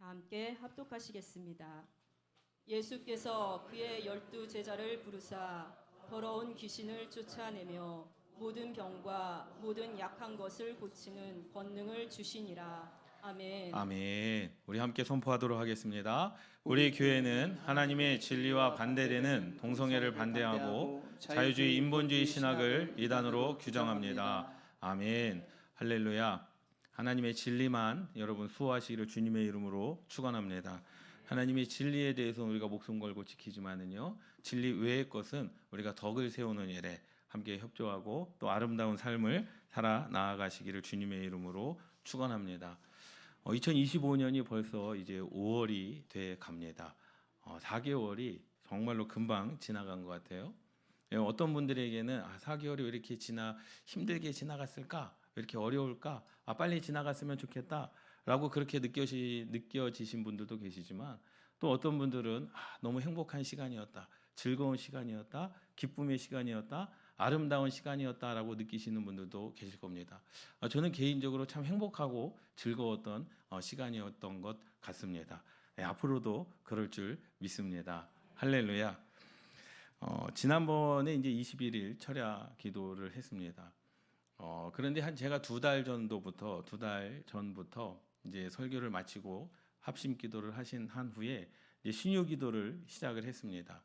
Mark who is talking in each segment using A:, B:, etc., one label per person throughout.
A: 함께 합독하시겠습니다. 예수께서 그의 12 제자를 부르사 더러운 귀신을 쫓아내며 모든 병과 모든 약한 것을 고치는 권능을 주시니라. 아멘.
B: 아멘. 우리 함께 선포하도록 하겠습니다. 우리 교회는 하나님의 진리와 반대되는 동성애를 반대하고 자유주의 인본주의 신학을 이단으로 규정합니다. 아멘. 할렐루야. 하나님의 진리만 여러분 수호하시기를 주님의 이름으로 축원합니다. 하나님의 진리에 대해서 우리가 목숨 걸고 지키지만은요, 진리 외의 것은 우리가 덕을 세우는 일에 함께 협조하고 또 아름다운 삶을 살아 나아가시기를 주님의 이름으로 축원합니다. 2025년이 벌써 이제 5월이 돼 갑니다. 4개월이 정말로 금방 지나간 것 같아요. 어떤 분들에게는 4개월이 왜 이렇게 힘들게 지나갔을까? 왜 이렇게 어려울까? 빨리 지나갔으면 좋겠다라고 그렇게 느껴지신 분들도 계시지만, 또 어떤 분들은 너무 행복한 시간이었다, 즐거운 시간이었다, 기쁨의 시간이었다, 아름다운 시간이었다라고 느끼시는 분들도 계실 겁니다. 저는 개인적으로 참 행복하고 즐거웠던 시간이었던 것 같습니다. 앞으로도 그럴 줄 믿습니다. 할렐루야. 지난번에 이제 21일 철야 기도를 했습니다. 그런데 제가 2달 전부터 이제 설교를 마치고 합심 기도를 하신 후에 이제 신유 기도를 시작을 했습니다.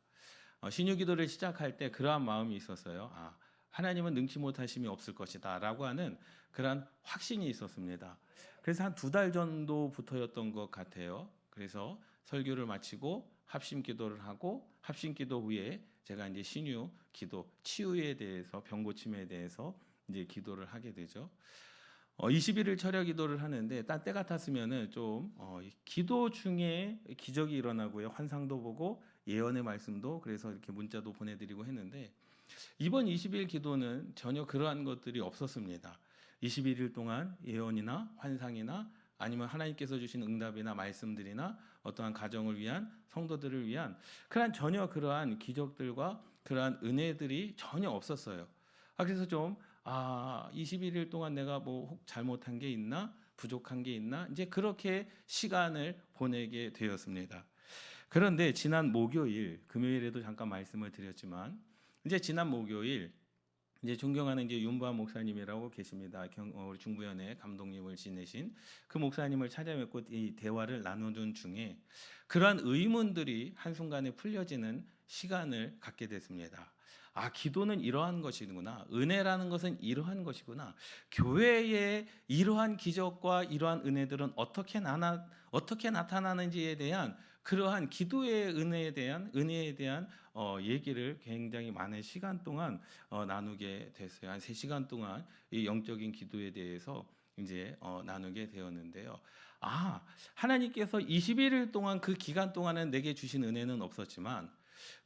B: 신유 기도를 시작할 때 그러한 마음이 있었어요. 하나님은 능치 못하심이 없을 것이다 라고 하는 그러한 확신이 있었습니다. 그래서 한 2달 정도부터였던 것 같아요. 그래서 설교를 마치고 합심 기도를 하고, 합심 기도 후에 제가 이제 신유 기도, 치유에 대해서, 병 고침에 대해서 이제 기도를 하게 되죠. 21일 철야 기도를 하는데 때 같았으면은 좀 기도 중에 기적이 일어나고요, 환상도 보고 예언의 말씀도, 그래서 이렇게 문자도 보내드리고 했는데, 이번 20일 기도는 전혀 그러한 것들이 없었습니다. 21일 동안 예언이나 환상이나 아니면 하나님께서 주신 응답이나 말씀들이나 어떠한 가정을 위한, 성도들을 위한 전혀 그러한 기적들과 그러한 은혜들이 전혀 없었어요. 그래서 좀 21일 동안 내가 혹 잘못한 게 있나, 부족한 게 있나, 이제 그렇게 시간을 보내게 되었습니다. 그런데 지난 목요일, 금요일에도 잠깐 말씀을 드렸지만, 이제 지난 목요일 이제 존경하는 이제 윤보한 목사님이라고 계십니다. 우리 중부연의 감독님을 지내신 그 목사님을 찾아뵙고 이 대화를 나누는 중에 그러한 의문들이 한순간에 풀려지는 시간을 갖게 됐습니다. 기도는 이러한 것이구나. 은혜라는 것은 이러한 것이구나. 교회의 이러한 기적과 이러한 은혜들은 어떻게 나타나는지에 대한 그러한 기도의 은혜에 대한 얘기를 굉장히 많은 시간 동안 나누게 됐어요. 한 3시간 동안 이 영적인 기도에 대해서 이제 나누게 되었는데요. 하나님께서 21일 동안 그 기간 동안은 내게 주신 은혜는 없었지만,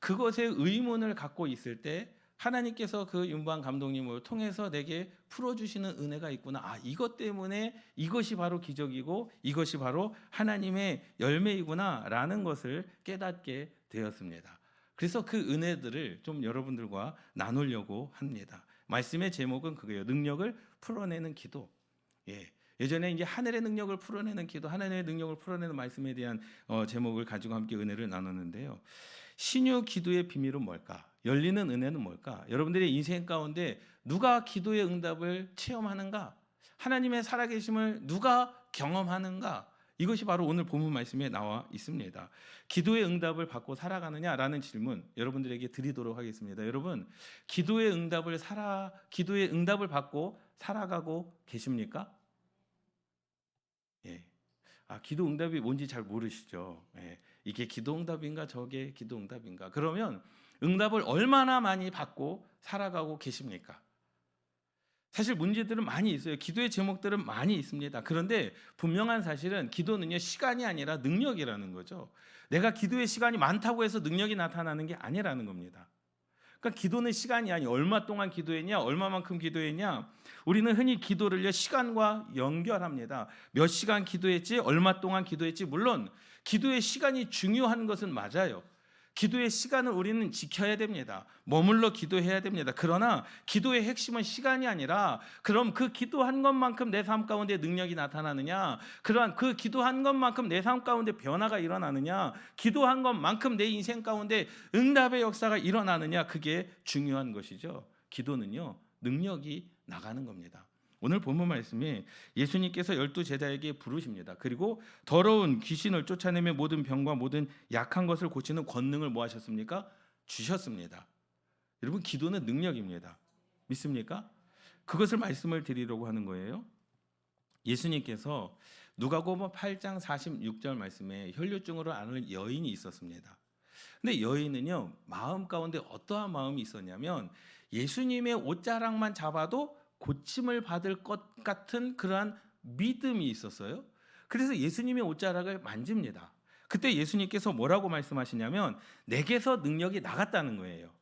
B: 그것에 의문을 갖고 있을 때 하나님께서 그 윤보한 감독님을 통해서 내게 풀어주시는 은혜가 있구나. 이것 때문에 이것이 바로 기적이고 이것이 바로 하나님의 열매이구나 라는 것을 깨닫게 되었습니다. 그래서 그 은혜들을 좀 여러분들과 나누려고 합니다. 말씀의 제목은 그거예요. 능력을 풀어내는 기도. 예전에 이제 하늘의 능력을 풀어내는 기도, 하나님의 능력을 풀어내는 말씀에 대한 제목을 가지고 함께 은혜를 나눴는데요. 신유 기도의 비밀은 뭘까? 열리는 은혜는 뭘까? 여러분들의 인생 가운데 누가 기도의 응답을 체험하는가? 하나님의 살아계심을 누가 경험하는가? 이것이 바로 오늘 본문 말씀에 나와 있습니다. 기도의 응답을 받고 살아가느냐라는 질문 여러분들에게 드리도록 하겠습니다. 여러분, 기도의 응답을 받고 살아가고 계십니까? 기도 응답이 뭔지 잘 모르시죠? 이게 기도 응답인가 저게 기도 응답인가? 그러면 응답을 얼마나 많이 받고 살아가고 계십니까? 사실 문제들은 많이 있어요. 기도의 제목들은 많이 있습니다. 그런데 분명한 사실은 기도는요, 시간이 아니라 능력이라는 거죠. 내가 기도의 시간이 많다고 해서 능력이 나타나는 게 아니라는 겁니다. 그러니까 기도는 시간이 아니, 얼마 동안 기도했냐, 얼마만큼 기도했냐. 우리는 흔히 기도를요, 시간과 연결합니다. 몇 시간 기도했지, 얼마 동안 기도했지. 물론 기도의 시간이 중요한 것은 맞아요. 기도의 시간을 우리는 지켜야 됩니다. 머물러 기도해야 됩니다. 그러나 기도의 핵심은 시간이 아니라 그럼 그 기도한 것만큼 내 삶 가운데 능력이 나타나느냐, 그러한 그 기도한 것만큼 내 삶 가운데 변화가 일어나느냐, 기도한 것만큼 내 인생 가운데 응답의 역사가 일어나느냐, 그게 중요한 것이죠. 기도는요, 능력이 나가는 겁니다. 오늘 본문 말씀에 예수님께서 12제자에게 부르십니다. 그리고 더러운 귀신을 쫓아내며 모든 병과 모든 약한 것을 고치는 권능을 뭐 하셨습니까? 주셨습니다. 여러분, 기도는 능력입니다. 믿습니까? 그것을 말씀을 드리려고 하는 거예요. 예수님께서 누가복음 8장 46절 말씀에 혈류증으로 앓는 여인이 있었습니다. 근데 여인은요, 마음 가운데 어떠한 마음이 있었냐면 예수님의 옷자락만 잡아도 고침을 받을 것 같은 그러한 믿음이 있었어요. 그래서 예수님의 옷자락을 만집니다. 그때 예수님께서 뭐라고 말씀하시냐면 내게서 능력이 나갔다는 거예요.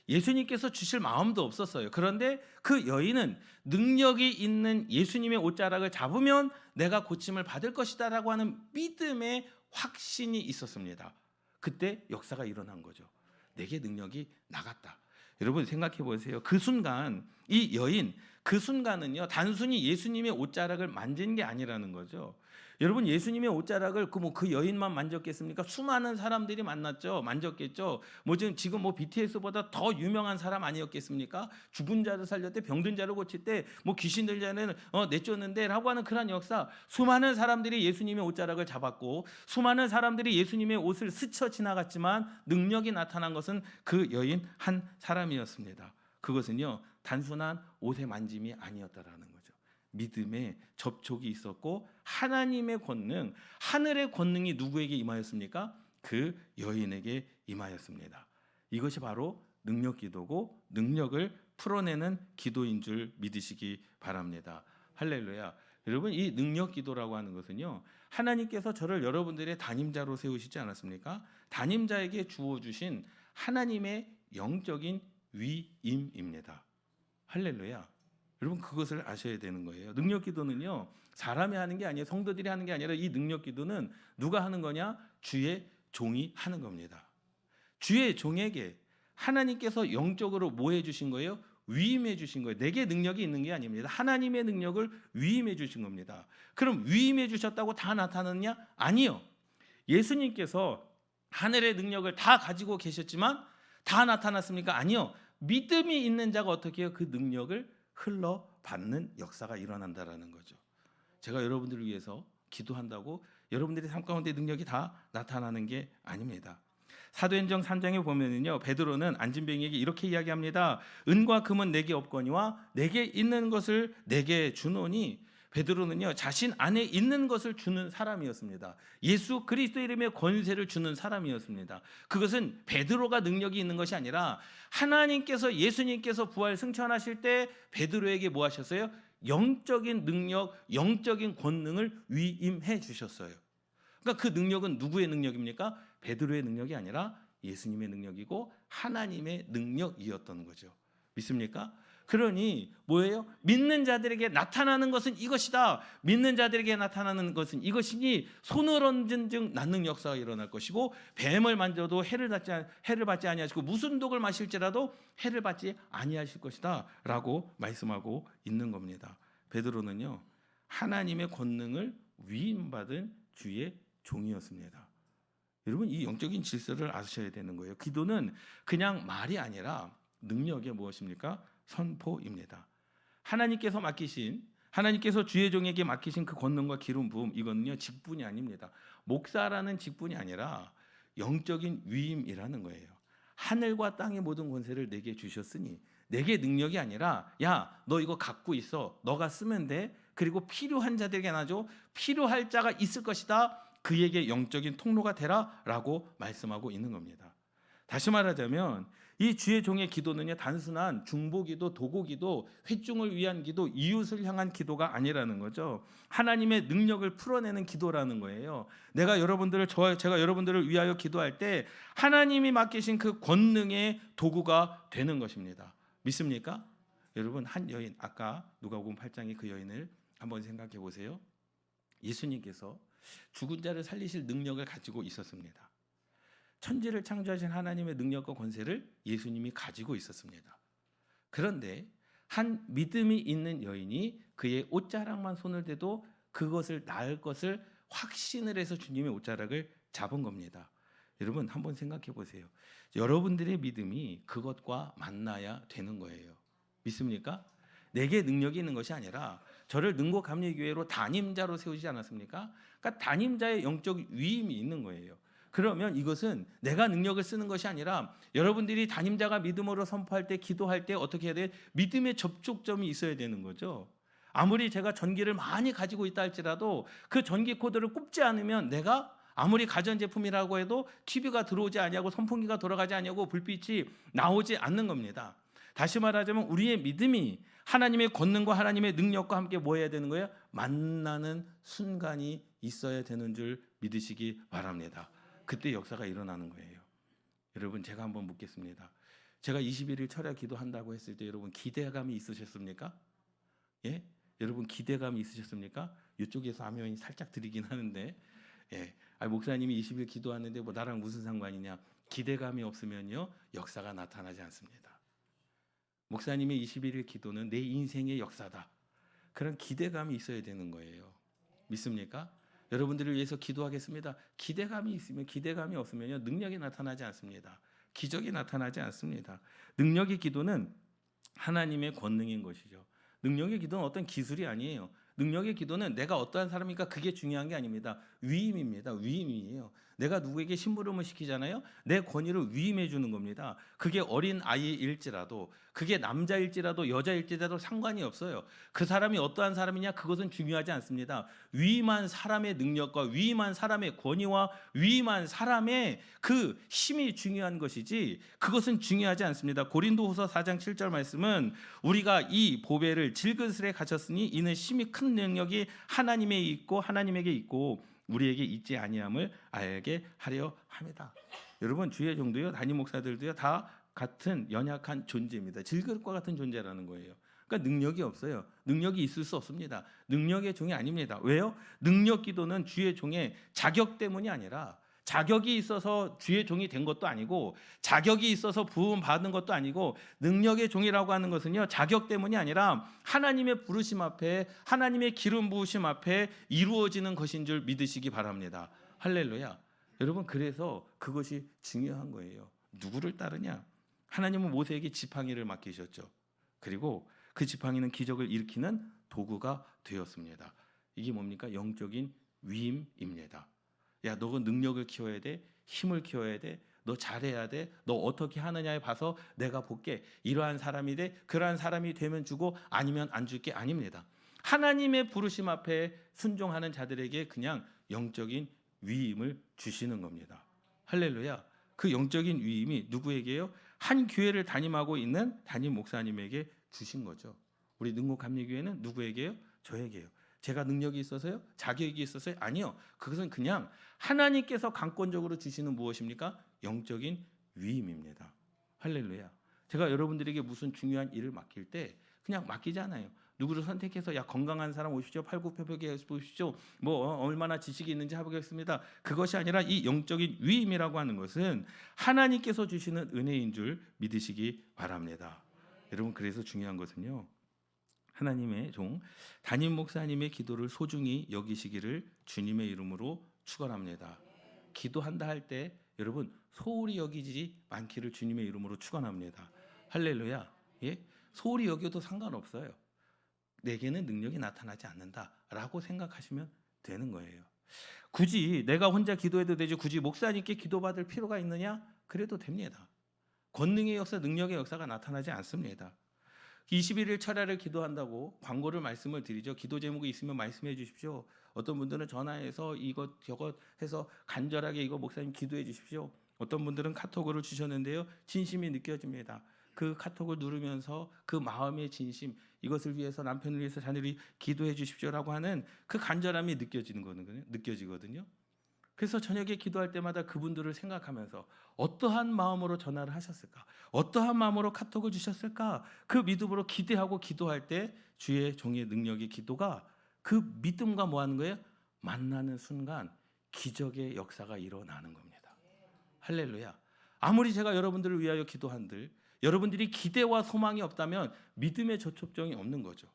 B: 예수님께서 주실 마음도 없었어요. 그런데 그 여인은 능력이 있는 예수님의 옷자락을 잡으면 내가 고침을 받을 것이다 라고 하는 믿음의 확신이 있었습니다. 그때 역사가 일어난 거죠. 내게 능력이 나갔다. 여러분 생각해 보세요. 그 순간 이 여인, 그 순간은요 단순히 예수님의 옷자락을 만진 게 아니라는 거죠. 여러분, 예수님의 옷자락을 그 여인만 만졌겠습니까? 수많은 사람들이 만졌겠죠. 지금 BTS보다 더 유명한 사람 아니었겠습니까? 죽은 자를 살렸대, 병든 자를 고칠 때, 귀신 들자는 내쫓는데라고 하는 그런 역사. 수많은 사람들이 예수님의 옷자락을 잡았고, 수많은 사람들이 예수님의 옷을 스쳐 지나갔지만 능력이 나타난 것은 그 여인 한 사람이었습니다. 그것은요 단순한 옷의 만짐이 아니었다라는 거죠. 믿음의 접촉이 있었고 하나님의 권능, 하늘의 권능이 누구에게 임하였습니까? 그 여인에게 임하였습니다. 이것이 바로 능력 기도고 능력을 풀어내는 기도인 줄 믿으시기 바랍니다. 할렐루야. 여러분, 이 능력 기도라고 하는 것은요 하나님께서 저를 여러분들의 담임자로 세우시지 않았습니까? 담임자에게 주어주신 하나님의 영적인 위임입니다. 할렐루야. 여러분, 그것을 아셔야 되는 거예요. 능력 기도는요 사람이 하는 게 아니에요. 성도들이 하는 게 아니라 이 능력 기도는 누가 하는 거냐? 주의 종이 하는 겁니다. 주의 종에게 하나님께서 영적으로 뭐 해주신 거예요? 위임해 주신 거예요. 내게 능력이 있는 게 아닙니다. 하나님의 능력을 위임해 주신 겁니다. 그럼 위임해 주셨다고 다 나타나느냐? 아니요. 예수님께서 하늘의 능력을 다 가지고 계셨지만 다 나타났습니까? 아니요. 믿음이 있는 자가 어떻게 해요? 그 능력을 흘러받는 역사가 일어난다라는 거죠. 제가 여러분들을 위해서 기도한다고 여러분들의 삶 가운데 능력이 다 나타나는 게 아닙니다. 사도행전 3장에 보면은요 베드로는 안진뱅이에게 이렇게 이야기합니다. 은과 금은 내게 없거니와 내게 있는 것을 내게 주노니. 베드로는요 자신 안에 있는 것을 주는 사람이었습니다. 예수 그리스도 이름의 권세를 주는 사람이었습니다. 그것은 베드로가 능력이 있는 것이 아니라 하나님께서, 예수님께서 부활 승천하실 때 베드로에게 뭐 하셨어요? 영적인 능력, 영적인 권능을 위임해 주셨어요. 그러니까 그 능력은 누구의 능력입니까? 베드로의 능력이 아니라 예수님의 능력이고 하나님의 능력이었던 거죠. 믿습니까? 그러니 뭐예요? 믿는 자들에게 나타나는 것은 이것이다. 믿는 자들에게 나타나는 것은 이것이니 손을 얹은 즉 낫는 역사가 일어날 것이고 뱀을 만져도 해를 받지 아니하시고 무슨 독을 마실지라도 해를 받지 아니하실 것이다 라고 말씀하고 있는 겁니다. 베드로는요 하나님의 권능을 위임받은 주의 종이었습니다. 여러분, 이 영적인 질서를 아셔야 되는 거예요. 기도는 그냥 말이 아니라 능력의 무엇입니까? 선포입니다. 하나님께서 주의 종에게 맡기신 그 권능과 기름 부음, 이거는요 직분이 아닙니다. 목사라는 직분이 아니라 영적인 위임이라는 거예요. 하늘과 땅의 모든 권세를 내게 주셨으니, 내게 능력이 아니라 야 너 이거 갖고 있어, 너가 쓰면 돼, 그리고 필요한 자들에게 나눠줘, 필요할 자가 있을 것이다, 그에게 영적인 통로가 되라 라고 말씀하고 있는 겁니다. 다시 말하자면 이 주의 종의 기도는요 단순한 중보기도, 도고기도, 회중을 위한 기도, 이웃을 향한 기도가 아니라는 거죠. 하나님의 능력을 풀어내는 기도라는 거예요. 제가 여러분들을 위하여 기도할 때 하나님이 맡기신 그 권능의 도구가 되는 것입니다. 믿습니까? 여러분, 한 여인, 아까 누가복음 8장의 그 여인을 한번 생각해 보세요. 예수님께서 죽은 자를 살리실 능력을 가지고 있었습니다. 천지를 창조하신 하나님의 능력과 권세를 예수님이 가지고 있었습니다. 그런데 한 믿음이 있는 여인이 그의 옷자락만 손을 대도 그것을 나을 것을 확신을 해서 주님의 옷자락을 잡은 겁니다. 여러분 한번 생각해 보세요. 여러분들의 믿음이 그것과 만나야 되는 거예요. 믿습니까? 내게 능력이 있는 것이 아니라 저를 능곡감리교회로 담임자로 세우지 않았습니까? 그러니까 담임자의 영적 위임이 있는 거예요. 그러면 이것은 내가 능력을 쓰는 것이 아니라 여러분들이 담임자가 믿음으로 선포할 때, 기도할 때 어떻게 해야 돼? 믿음의 접촉점이 있어야 되는 거죠. 아무리 제가 전기를 많이 가지고 있다 할지라도 그 전기 코드를 꼽지 않으면 내가 아무리 가전제품이라고 해도 TV가 들어오지 않냐고, 선풍기가 돌아가지 않냐고, 불빛이 나오지 않는 겁니다. 다시 말하자면 우리의 믿음이 하나님의 권능과 하나님의 능력과 함께 뭐 해야 되는 거예요? 만나는 순간이 있어야 되는 줄 믿으시기 바랍니다. 그때 역사가 일어나는 거예요. 여러분 제가 한번 묻겠습니다. 제가 21일 철야 기도한다고 했을 때 여러분 기대감이 있으셨습니까? 예? 여러분 기대감이 있으셨습니까? 이쪽에서 아멘이 살짝 드리긴 하는데 예. 목사님이 20일 기도하는데 뭐 나랑 무슨 상관이냐? 기대감이 없으면요 역사가 나타나지 않습니다. 목사님의 21일 기도는 내 인생의 역사다. 그런 기대감이 있어야 되는 거예요. 믿습니까? 여러분들을 위해서 기도하겠습니다. 기대감이 있으면, 기대감이 없으면요 능력이 나타나지 않습니다. 기적이 나타나지 않습니다. 능력의 기도는 하나님의 권능인 것이죠. 능력의 기도는 어떤 기술이 아니에요. 능력의 기도는 내가 어떠한 사람이니까 그게 중요한 게 아닙니다. 위임입니다. 위임이에요. 내가 누구에게 심부름을 시키잖아요. 내 권위를 위임해 주는 겁니다. 그게 어린 아이일지라도, 그게 남자일지라도 여자일지라도 상관이 없어요. 그 사람이 어떠한 사람이냐 그것은 중요하지 않습니다. 위임한 사람의 능력과 위임한 사람의 권위와 위임한 사람의 그 힘이 중요한 것이지 그것은 중요하지 않습니다. 고린도후서 4장 7절 말씀은 우리가 이 보배를 질그릇에 가졌으니 이는 심히 큰 능력이 하나님에게 있고 우리에게 있지 아니함을 알게 하려 합니다. 여러분 주의 종도요 담임 목사들도요 다 같은 연약한 존재입니다. 질그릇과 같은 존재라는 거예요. 그러니까 능력이 없어요. 능력이 있을 수 없습니다. 능력의 종이 아닙니다. 왜요? 능력 기도는 주의 종의 자격 때문이 아니라 자격이 있어서 주의 종이 된 것도 아니고 자격이 있어서 부름 받은 것도 아니고 능력의 종이라고 하는 것은요 자격 때문이 아니라 하나님의 부르심 앞에 하나님의 기름 부으심 앞에 이루어지는 것인 줄 믿으시기 바랍니다. 할렐루야. 여러분 그래서 그것이 중요한 거예요. 누구를 따르냐? 하나님은 모세에게 지팡이를 맡기셨죠. 그리고 그 지팡이는 기적을 일으키는 도구가 되었습니다. 이게 뭡니까? 영적인 위임입니다. 야, 너가 능력을 키워야 돼. 힘을 키워야 돼. 너 잘해야 돼. 너 어떻게 하느냐에 봐서 내가 볼게. 이러한 사람이 돼. 그러한 사람이 되면 주고 아니면 안 줄게. 아닙니다. 하나님의 부르심 앞에 순종하는 자들에게 그냥 영적인 위임을 주시는 겁니다. 할렐루야. 그 영적인 위임이 누구에게요? 한 교회를 담임하고 있는 담임 목사님에게 주신 거죠. 우리 능곡감리교회는 누구에게요? 저에게요. 제가 능력이 있어서요? 자격이 있어서요? 아니요. 그것은 그냥 하나님께서 강권적으로 주시는 무엇입니까? 영적인 위임입니다. 할렐루야. 제가 여러분들에게 무슨 중요한 일을 맡길 때 그냥 맡기지 않아요. 누구를 선택해서 야 건강한 사람 오십시오. 팔굽혀펴기 해보십시오. 뭐 얼마나 지식이 있는지 해보겠습니다. 그것이 아니라 이 영적인 위임이라고 하는 것은 하나님께서 주시는 은혜인 줄 믿으시기 바랍니다. 여러분 그래서 중요한 것은요. 하나님의 종 담임 목사님의 기도를 소중히 여기시기를 주님의 이름으로 축원합니다. 기도한다 할 때 여러분 소홀히 여기지 않기를 주님의 이름으로 축원합니다. 할렐루야. 예? 소홀히 여겨도 상관없어요. 내게는 능력이 나타나지 않는다라고 생각하시면 되는 거예요. 굳이 내가 혼자 기도해도 되지 굳이 목사님께 기도받을 필요가 있느냐? 그래도 됩니다. 권능의 역사, 능력의 역사가 나타나지 않습니다. 21일 철야를 기도한다고 광고를 말씀을 드리죠. 기도 제목이 있으면 말씀해 주십시오. 어떤 분들은 전화해서 이것 저것 해서 간절하게 이거 목사님 기도해 주십시오. 어떤 분들은 카톡으로 주셨는데요. 진심이 느껴집니다. 그 카톡을 누르면서 그 마음의 진심, 이것을 위해서 남편을 위해서 자녀를 기도해 주십시오라고 하는 그 간절함이 느껴지거든요. 그래서 저녁에 기도할 때마다 그분들을 생각하면서 어떠한 마음으로 전화를 하셨을까? 어떠한 마음으로 카톡을 주셨을까? 그 믿음으로 기대하고 기도할 때 주의 종의 능력의 기도가 그 믿음과 뭐 하는 거예요? 만나는 순간 기적의 역사가 일어나는 겁니다. 할렐루야. 아무리 제가 여러분들을 위하여 기도한들 여러분들이 기대와 소망이 없다면 믿음의 저촉점이 없는 거죠.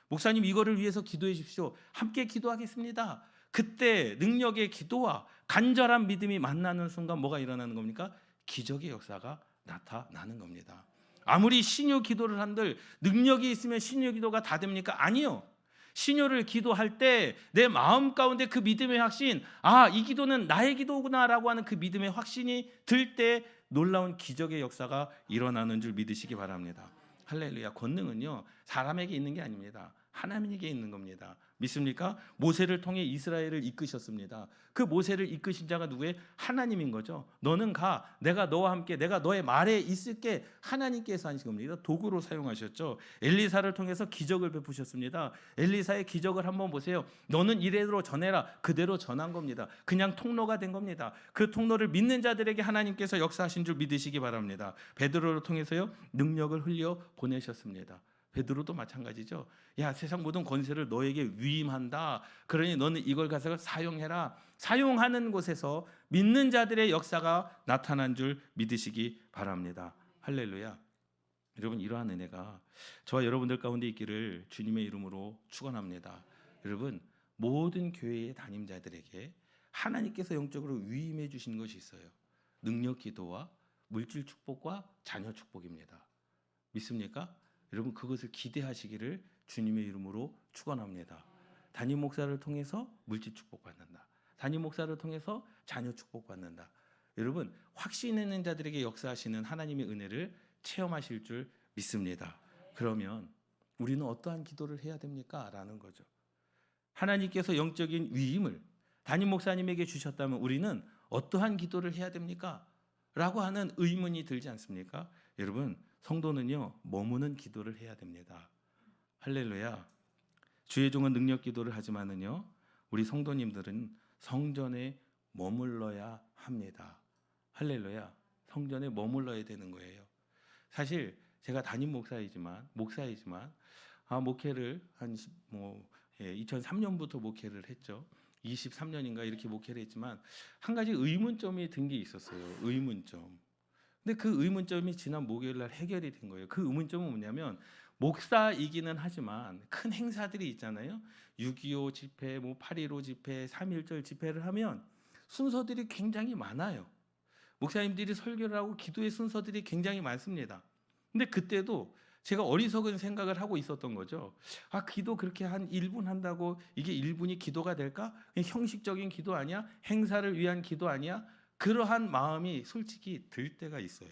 B: 목사님 이거를 위해서 기도해 주십시오. 함께 기도하겠습니다. 그때 능력의 기도와 간절한 믿음이 만나는 순간 뭐가 일어나는 겁니까? 기적의 역사가 나타나는 겁니다. 아무리 신유 기도를 한들 능력이 있으면 신유 기도가 다 됩니까? 아니요. 신유를 기도할 때 내 마음 가운데 그 믿음의 확신, 이 기도는 나의 기도구나라고 하는 그 믿음의 확신이 들 때 놀라운 기적의 역사가 일어나는 줄 믿으시기 바랍니다. 할렐루야. 권능은요 사람에게 있는 게 아닙니다. 하나님에게 있는 겁니다. 믿습니까? 모세를 통해 이스라엘을 이끄셨습니다. 그 모세를 이끄신 자가 누구예요? 하나님인 거죠. 너는 가, 내가 너와 함께, 내가 너의 말에 있을게. 하나님께서 하신 겁니다. 도구로 사용하셨죠. 엘리사를 통해서 기적을 베푸셨습니다. 엘리사의 기적을 한번 보세요. 너는 이대로 전해라. 그대로 전한 겁니다. 그냥 통로가 된 겁니다. 그 통로를 믿는 자들에게 하나님께서 역사하신 줄 믿으시기 바랍니다. 베드로를 통해서요 능력을 흘려 보내셨습니다. 베드로도 마찬가지죠. 야, 세상 모든 권세를 너에게 위임한다. 그러니 너는 이걸 가서 사용해라. 사용하는 곳에서 믿는 자들의 역사가 나타난 줄 믿으시기 바랍니다. 할렐루야. 여러분 이러한 은혜가 저와 여러분들 가운데 있기를 주님의 이름으로 축원합니다. 여러분 모든 교회의 담임자들에게 하나님께서 영적으로 위임해 주신 것이 있어요. 능력 기도와 물질 축복과 자녀 축복입니다. 믿습니까? 여러분 그것을 기대하시기를 주님의 이름으로 축원합니다. 담임 목사를 통해서 물질 축복 받는다. 담임 목사를 통해서 자녀 축복 받는다. 여러분 확신 있는 자들에게 역사하시는 하나님의 은혜를 체험하실 줄 믿습니다. 그러면 우리는 어떠한 기도를 해야 됩니까? 라는 거죠. 하나님께서 영적인 위임을 담임 목사님에게 주셨다면 우리는 어떠한 기도를 해야 됩니까? 라고 하는 의문이 들지 않습니까? 여러분 성도는요 머무는 기도를 해야 됩니다. 할렐루야. 주의 종은 능력 기도를 하지만은요 우리 성도님들은 성전에 머물러야 합니다. 할렐루야. 성전에 머물러야 되는 거예요. 사실 제가 담임 목사이지만 목회를 2003년부터 목회를 했죠. 23년인가 이렇게 목회를 했지만 한 가지 의문점이 든 게 있었어요. 의문점. 근데 그 의문점이 지난 목요일 날 해결이 된 거예요. 그 의문점은 뭐냐면 목사이기는 하지만 큰 행사들이 있잖아요. 6.25 집회, 8.15 집회, 3.1절 집회를 하면 순서들이 굉장히 많아요. 목사님들이 설교를 하고 기도의 순서들이 굉장히 많습니다. 근데 그때도 제가 어리석은 생각을 하고 있었던 거죠. 기도 그렇게 한 1분 한다고 이게 1분이 기도가 될까? 형식적인 기도 아니야? 행사를 위한 기도 아니야? 그러한 마음이 솔직히 들 때가 있어요.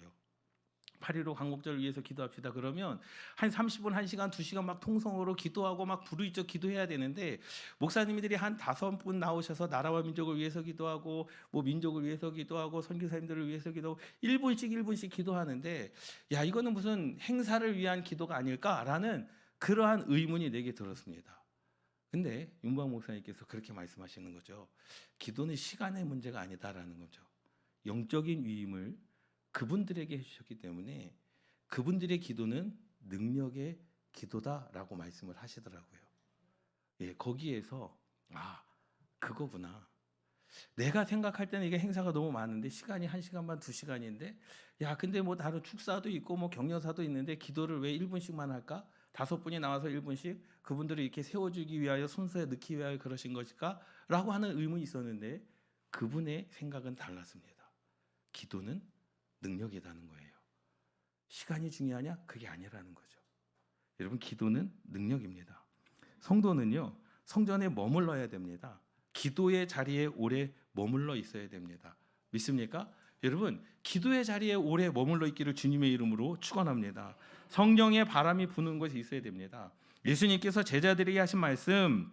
B: 8.15 광복절을 위해서 기도합시다. 그러면 한 30분, 1시간, 2시간 막 통성으로 기도하고 막 부르짖어 기도해야 되는데 목사님들이 한 5분 나오셔서 나라와 민족을 위해서 기도하고 민족을 위해서 기도하고 선교사님들을 위해서 기도하고 1분씩 기도하는데 야 이거는 무슨 행사를 위한 기도가 아닐까라는 그러한 의문이 내게 들었습니다. 근데 윤방 목사님께서 그렇게 말씀하시는 거죠. 기도는 시간의 문제가 아니다라는 거죠. 영적인 위임을 그분들에게 해주셨기 때문에 그분들의 기도는 능력의 기도다라고 말씀을 하시더라고요. 거기에서 그거구나. 내가 생각할 때는 이게 행사가 너무 많은데 시간이 1시간 반, 2시간인데 근데 다른 축사도 있고 격려사도 있는데 기도를 왜 1분씩만 할까? 5분이 나와서 1분씩 그분들을 이렇게 세워주기 위하여 순서에 넣기 위하여 그러신 것일까? 라고 하는 의문이 있었는데 그분의 생각은 달랐습니다. 기도는 능력이라는 거예요. 시간이 중요하냐? 그게 아니라는 거죠. 여러분 기도는 능력입니다. 성도는요 성전에 머물러야 됩니다. 기도의 자리에 오래 머물러 있어야 됩니다. 믿습니까? 여러분 기도의 자리에 오래 머물러 있기를 주님의 이름으로 축원합니다. 성령의 바람이 부는 것이 있어야 됩니다. 예수님께서 제자들에게 하신 말씀,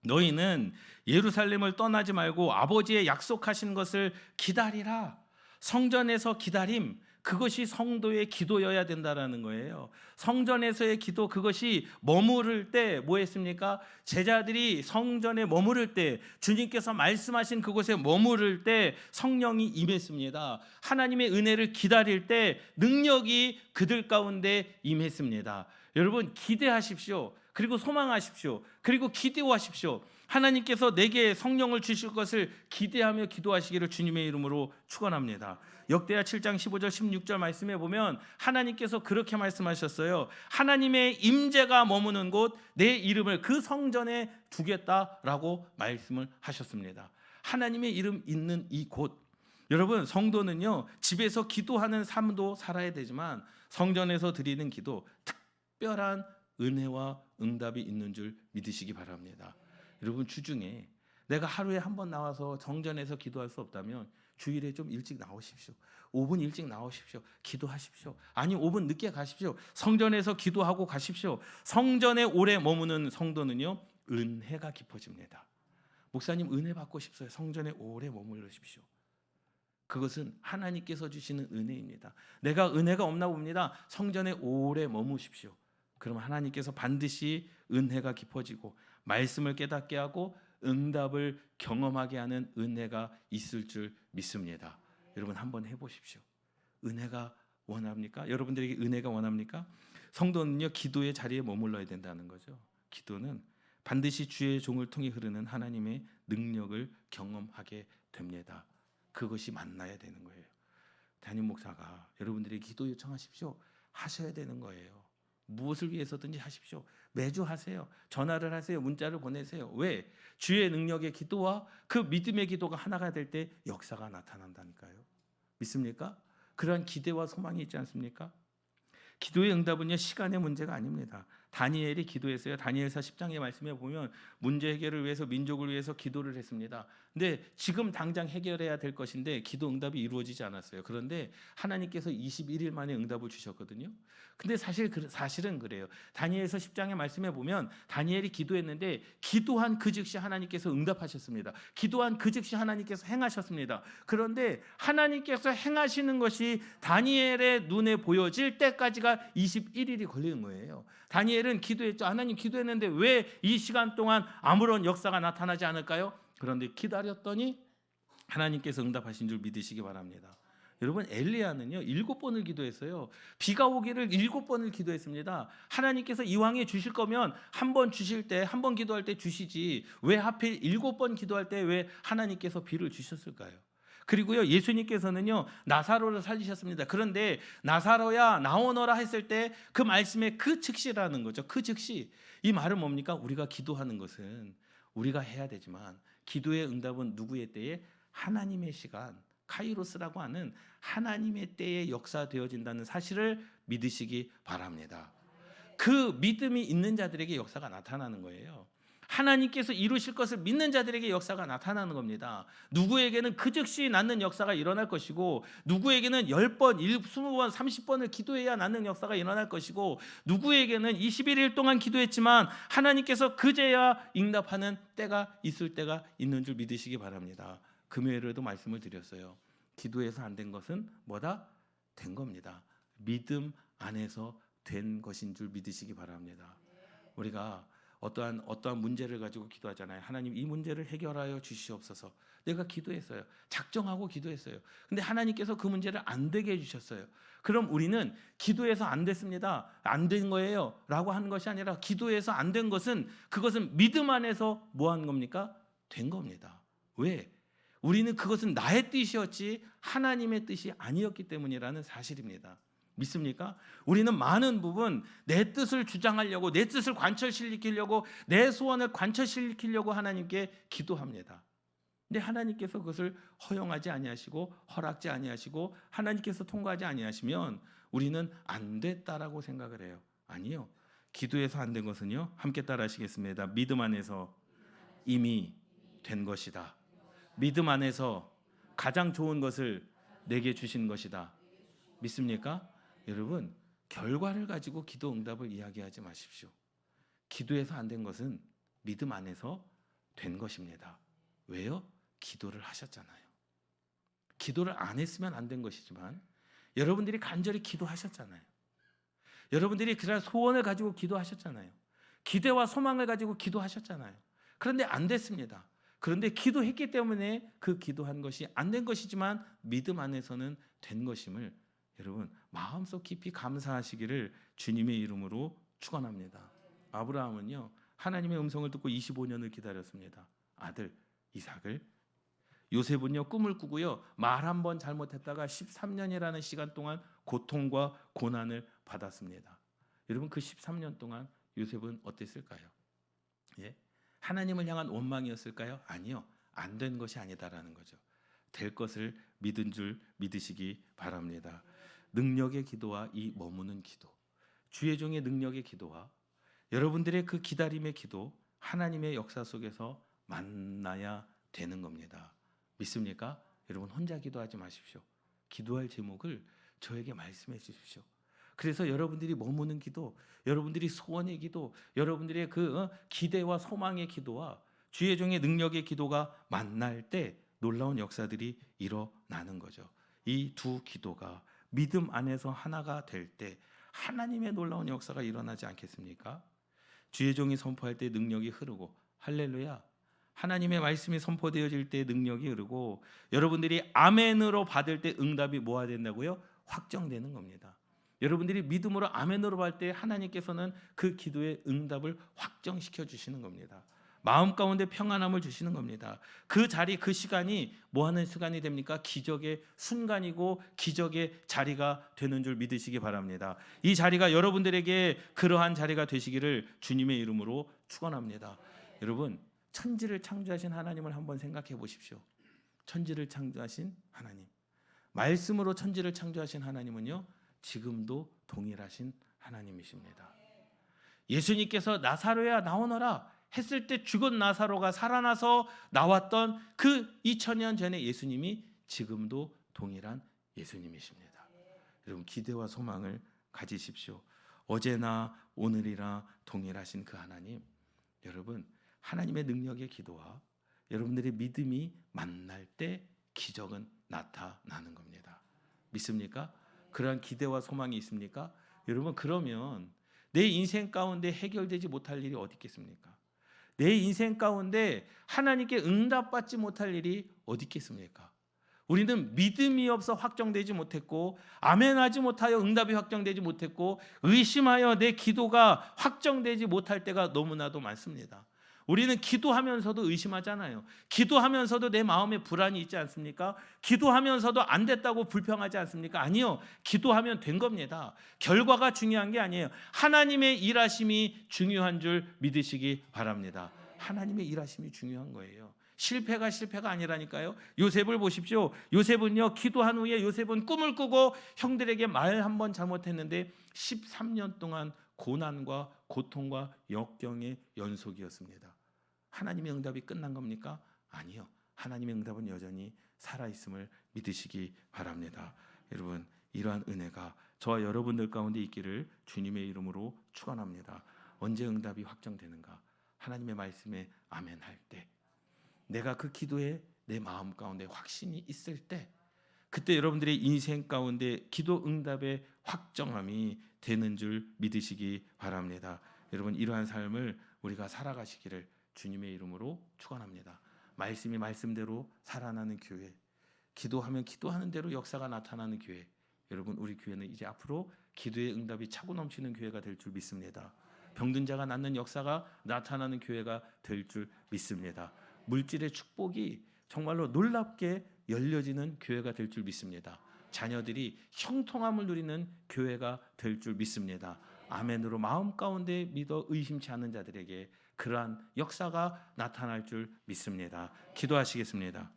B: 너희는 예루살렘을 떠나지 말고 아버지의 약속하신 것을 기다리라. 성전에서 기다림, 그것이 성도의 기도여야 된다라는 거예요. 성전에서의 기도, 그것이 머무를 때 뭐 했습니까? 제자들이 성전에 머무를 때, 주님께서 말씀하신 그곳에 머무를 때 성령이 임했습니다. 하나님의 은혜를 기다릴 때 능력이 그들 가운데 임했습니다. 여러분 기대하십시오. 그리고 소망하십시오. 그리고 기도하십시오. 하나님께서 내게 성령을 주실 것을 기대하며 기도하시기를 주님의 이름으로 축원합니다. 역대하 7장 15절 16절 말씀에 보면 하나님께서 그렇게 말씀하셨어요. 하나님의 임재가 머무는 곳 내 이름을 그 성전에 두겠다라고 말씀을 하셨습니다. 하나님의 이름 있는 이곳, 여러분 성도는요 집에서 기도하는 삶도 살아야 되지만 성전에서 드리는 기도 특별한 은혜와 응답이 있는 줄 믿으시기 바랍니다. 여러분 주중에 내가 하루에 한 번 나와서 성전에서 기도할 수 없다면 주일에 좀 일찍 나오십시오. 5분 일찍 나오십시오. 기도하십시오. 아니 5분 늦게 가십시오. 성전에서 기도하고 가십시오. 성전에 오래 머무는 성도는요 은혜가 깊어집니다. 목사님 은혜 받고 싶어요. 성전에 오래 머무르십시오. 그것은 하나님께서 주시는 은혜입니다. 내가 은혜가 없나 봅니다. 성전에 오래 머무십시오. 그러면 하나님께서 반드시 은혜가 깊어지고 말씀을 깨닫게 하고 응답을 경험하게 하는 은혜가 있을 줄 믿습니다. 여러분 한번 해보십시오. 은혜가 원합니까? 여러분들에게 은혜가 원합니까? 성도는요 기도의 자리에 머물러야 된다는 거죠. 기도는 반드시 주의 종을 통해 흐르는 하나님의 능력을 경험하게 됩니다. 그것이 만나야 되는 거예요. 담임 목사가 여러분들이 기도 요청하십시오. 하셔야 되는 거예요. 무엇을 위해서든지 하십시오. 매주 하세요. 전화를 하세요. 문자를 보내세요. 왜? 주의 능력의 기도와 그 믿음의 기도가 하나가 될 때 역사가 나타난다니까요. 믿습니까? 그러한 기대와 소망이 있지 않습니까? 기도의 응답은요 시간의 문제가 아닙니다. 다니엘이 기도했어요. 다니엘서 10장의 말씀에 보면 문제 해결을 위해서 민족을 위해서 기도를 했습니다. 근데 지금 당장 해결해야 될 것인데 기도 응답이 이루어지지 않았어요. 그런데 하나님께서 21일 만에 응답을 주셨거든요. 근데 사실은 그래요. 다니엘서 10장의 말씀에 보면 다니엘이 기도했는데 기도한 그 즉시 하나님께서 응답하셨습니다. 기도한 그 즉시 하나님께서 행하셨습니다. 그런데 하나님께서 행하시는 것이 다니엘의 눈에 보여질 때까지가 21일이 걸리는 거예요. 다니엘은 기도했죠. 하나님 기도했는데 왜 이 시간 동안 아무런 역사가 나타나지 않을까요? 그런데 기다렸더니 하나님께서 응답하신 줄 믿으시기 바랍니다. 여러분 엘리야는요 7번을 기도했어요. 비가 오기를 7번을 기도했습니다. 하나님께서 이왕에 주실 거면 한 번 주실 때, 한 번 기도할 때 주시지 왜 하필 7번 기도할 때 왜 하나님께서 비를 주셨을까요? 그리고요 예수님께서는요 나사로를 살리셨습니다. 그런데 나사로야 나오너라 했을 때 그 말씀에 그 즉시라는 거죠. 그 즉시. 이 말은 뭡니까? 우리가 기도하는 것은 우리가 해야 되지만 기도의 응답은 누구의 때에? 하나님의 시간, 카이로스라고 하는 하나님의 때에 역사되어진다는 사실을 믿으시기 바랍니다. 그 믿음이 있는 자들에게 역사가 나타나는 거예요. 하나님께서 이루실 것을 믿는 자들에게 역사가 나타나는 겁니다. 누구에게는 그 즉시 낫는 역사가 일어날 것이고 누구에게는 10번, 20번, 30번을 기도해야 낫는 역사가 일어날 것이고 누구에게는 21일 동안 기도했지만 하나님께서 그제야 응답하는 때가 있을 때가 있는 줄 믿으시기 바랍니다. 금요일에도 말씀을 드렸어요. 기도해서 안 된 것은 뭐다? 된 겁니다. 믿음 안에서 된 것인 줄 믿으시기 바랍니다. 우리가 어떠한 문제를 가지고 기도하잖아요. 하나님 이 문제를 해결하여 주시옵소서. 내가 기도했어요. 작정하고 기도했어요. 근데 하나님께서 그 문제를 안 되게 해주셨어요. 그럼 우리는 기도해서 안 됐습니다. 안 된 거예요. 라고 하는 것이 아니라 기도해서 안 된 것은 그것은 믿음 안에서 뭐 한 겁니까? 된 겁니다. 왜? 우리는 그것은 나의 뜻이었지 하나님의 뜻이 아니었기 때문이라는 사실입니다. 믿습니까? 우리는 많은 부분 내 뜻을 주장하려고 내 뜻을 관철시키려고 내 소원을 관철시키려고 하나님께 기도합니다. 근데 하나님께서 그것을 허용하지 아니하시고 허락지 아니하시고 하나님께서 통과하지 아니하시면 우리는 안 됐다라고 생각을 해요. 아니요. 기도해서 안 된 것은요. 함께 따라하시겠습니다. 믿음 안에서 이미 된 것이다. 믿음 안에서 가장 좋은 것을 내게 주신 것이다. 믿습니까? 여러분 결과를 가지고 기도 응답을 이야기하지 마십시오. 기도해서 안 된 것은 믿음 안에서 된 것입니다. 왜요? 기도를 하셨잖아요. 기도를 안 했으면 안 된 것이지만 여러분들이 간절히 기도하셨잖아요. 여러분들이 그런 소원을 가지고 기도하셨잖아요. 기대와 소망을 가지고 기도하셨잖아요. 그런데 안 됐습니다. 그런데 기도했기 때문에 그 기도한 것이 안 된 것이지만 믿음 안에서는 된 것임을 여러분 마음속 깊이 감사하시기를 주님의 이름으로 축원합니다. 아브라함은요, 하나님의 음성을 듣고 25년을 기다렸습니다. 아들 이삭을. 요셉은요, 꿈을 꾸고요, 말 한 번 잘못했다가 13년이라는 시간 동안 고통과 고난을 받았습니다. 여러분, 그 13년 동안 요셉은 어땠을까요? 예? 하나님을 향한 원망이었을까요? 아니요. 안 된 것이 아니다라는 거죠. 될 것을 믿은 줄 믿으시기 바랍니다. 능력의 기도와 이 머무는 기도, 주의 종의 능력의 기도와 여러분들의 그 기다림의 기도, 하나님의 역사 속에서 만나야 되는 겁니다. 믿습니까? 여러분, 혼자 기도하지 마십시오. 기도할 제목을 저에게 말씀해 주십시오. 그래서 여러분들이 머무는 기도, 여러분들이 소원의 기도, 여러분들의 그 기대와 소망의 기도와 주의 종의 능력의 기도가 만날 때 놀라운 역사들이 일어나는 거죠. 이 두 기도가 믿음 안에서 하나가 될 때 하나님의 놀라운 역사가 일어나지 않겠습니까? 주의 종이 선포할 때 능력이 흐르고, 할렐루야, 하나님의 말씀이 선포되어질 때 능력이 흐르고, 여러분들이 아멘으로 받을 때 응답이 뭐가 된다고요? 확정되는 겁니다. 여러분들이 믿음으로 아멘으로 받을 때 하나님께서는 그 기도의 응답을 확정시켜 주시는 겁니다. 마음 가운데 평안함을 주시는 겁니다. 그 자리, 그 시간이 뭐 하는 시간이 됩니까? 기적의 순간이고 기적의 자리가 되는 줄 믿으시기 바랍니다. 이 자리가 여러분들에게 그러한 자리가 되시기를 주님의 이름으로 축원합니다. 여러분, 천지를 창조하신 하나님을 한번 생각해 보십시오. 천지를 창조하신 하나님, 말씀으로 천지를 창조하신 하나님은요, 지금도 동일하신 하나님이십니다. 예수님께서 나사로야 나오너라 했을 때 죽은 나사로가 살아나서 나왔던 그 2000년 전에 예수님이 지금도 동일한 예수님이십니다. 여러분, 기대와 소망을 가지십시오. 어제나 오늘이나 동일하신 그 하나님, 여러분, 하나님의 능력의 기도와 여러분들의 믿음이 만날 때 기적은 나타나는 겁니다. 믿습니까? 그러한 기대와 소망이 있습니까? 여러분, 그러면 내 인생 가운데 해결되지 못할 일이 어디 있겠습니까? 내 인생 가운데 하나님께 응답받지 못할 일이 어디 있겠습니까? 우리는 믿음이 없어 확정되지 못했고, 아멘하지 못하여 응답이 확정되지 못했고, 의심하여 내 기도가 확정되지 못할 때가 너무나도 많습니다. 우리는 기도하면서도 의심하잖아요. 기도하면서도 내 마음에 불안이 있지 않습니까? 기도하면서도 안 됐다고 불평하지 않습니까? 아니요. 기도하면 된 겁니다. 결과가 중요한 게 아니에요. 하나님의 일하심이 중요한 줄 믿으시기 바랍니다. 하나님의 일하심이 중요한 거예요. 실패가 아니라니까요. 요셉을 보십시오. 요셉은요, 기도한 후에 요셉은 꿈을 꾸고 형들에게 말 한 번 잘못했는데 13년 동안 고난과 고통과 역경의 연속이었습니다. 하나님의 응답이 끝난 겁니까? 아니요. 하나님의 응답은 여전히 살아있음을 믿으시기 바랍니다. 여러분, 이러한 은혜가 저와 여러분들 가운데 있기를 주님의 이름으로 축원합니다. 언제 응답이 확정되는가? 하나님의 말씀에 아멘할 때, 내가 그 기도에 내 마음 가운데 확신이 있을 때, 그때 여러분들의 인생 가운데 기도 응답의 확정함이 되는 줄 믿으시기 바랍니다. 여러분, 이러한 삶을 우리가 살아가시기를 주님의 이름으로 축원합니다. 말씀이 말씀대로 살아나는 교회, 기도하면 기도하는 대로 역사가 나타나는 교회. 여러분, 우리 교회는 이제 앞으로 기도의 응답이 차고 넘치는 교회가 될 줄 믿습니다. 병든 자가 낫는 역사가 나타나는 교회가 될 줄 믿습니다. 물질의 축복이 정말로 놀랍게 열려지는 교회가 될 줄 믿습니다. 자녀들이 형통함을 누리는 교회가 될 줄 믿습니다. 아멘으로 마음 가운데 믿어 의심치 않는 자들에게 그러한 역사가 나타날 줄 믿습니다. 기도하시겠습니다.